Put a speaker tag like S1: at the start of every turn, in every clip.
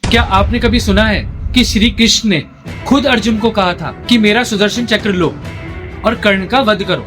S1: क्या आपने कभी सुना है कि श्री कृष्ण ने खुद अर्जुन को कहा था कि मेरा सुदर्शन चक्र लो और कर्ण का वध करो?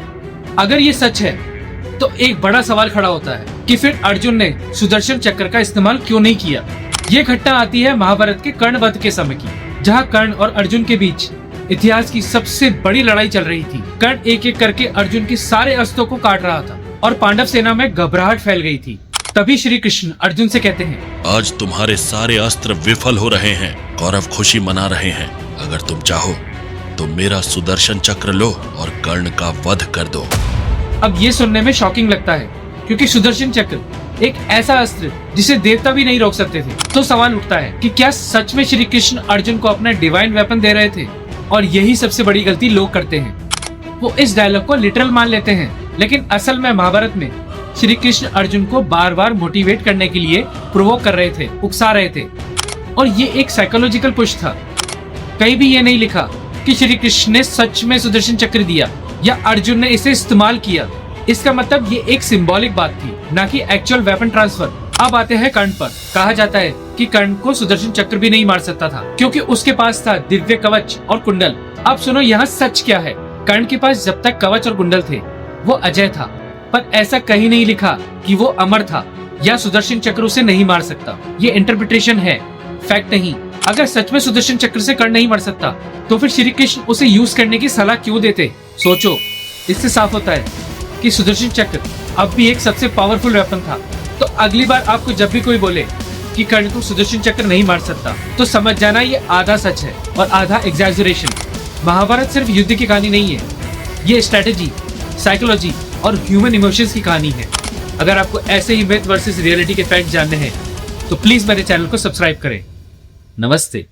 S1: अगर ये सच है तो एक बड़ा सवाल खड़ा होता है कि फिर अर्जुन ने सुदर्शन चक्र का इस्तेमाल क्यों नहीं किया। ये घटना आती है महाभारत के कर्ण वध के समय की, जहाँ कर्ण और अर्जुन के बीच इतिहास की सबसे बड़ी लड़ाई चल रही थी। कर्ण एक एक करके अर्जुन के सारे अस्त्रों को काट रहा था और पांडव सेना में घबराहट फैल गई थी। तभी श्री कृष्ण अर्जुन से कहते हैं,
S2: आज तुम्हारे सारे अस्त्र विफल हो रहे हैं, कौरव खुशी मना रहे हैं। अगर तुम चाहो तो मेरा सुदर्शन चक्र लो और कर्ण का वध कर दो।
S1: अब ये सुनने में शॉकिंग लगता है, क्योंकि सुदर्शन चक्र एक ऐसा अस्त्र जिसे देवता भी नहीं रोक सकते थे। तो सवाल उठता है कि क्या सच में श्री कृष्ण अर्जुन को अपना डिवाइन वेपन दे रहे थे? और यही सबसे बड़ी गलती लोग करते हैं, वो इस डायलॉग को लिटरल मान लेते हैं, लेकिन असल में महाभारत में श्री कृष्ण अर्जुन को बार बार मोटिवेट करने के लिए प्रोवोक कर रहे थे, उकसा रहे थे, और ये एक साइकोलॉजिकल पुश था। कहीं भी ये नहीं लिखा कि श्री कृष्ण ने सच में सुदर्शन चक्र दिया या अर्जुन ने इसे इस्तेमाल किया। इसका मतलब ये एक सिंबॉलिक बात थी, ना कि एक्चुअल वेपन ट्रांसफर। अब आते हैं कर्ण पर। कहा जाता है कि कर्ण को सुदर्शन चक्र भी नहीं मार सकता था, क्योंकि उसके पास था दिव्य कवच और कुंडल। अब सुनो यहाँ सच क्या है। कर्ण के पास जब तक कवच और कुंडल थे वो अजय था, पर ऐसा कहीं नहीं लिखा कि वो अमर था या सुदर्शन चक्र उसे नहीं मार सकता। ये इंटरप्रिटेशन है, फैक्ट नहीं। अगर सच में सुदर्शन चक्र से कर्ण नहीं मर सकता तो फिर श्री कृष्ण उसे यूज करने की सलाह क्यों देते? सोचो, इससे साफ होता है कि सुदर्शन चक्र अब भी एक सबसे पावरफुल वेपन था। तो अगली बार आपको जब भी कोई बोले कि कर्ण को सुदर्शन चक्र नहीं मार सकता, तो समझ जाना ये आधा सच है और आधा एग्जैजरेशन। महाभारत सिर्फ युद्ध की कहानी नहीं है, ये स्ट्रेटेजी, साइकोलॉजी और ह्यूमन इमोशंस की कहानी है। अगर आपको ऐसे ही मिथ वर्सेस रियलिटी के फैक्ट जानने हैं तो प्लीज मेरे चैनल को सब्सक्राइब करें। नमस्ते।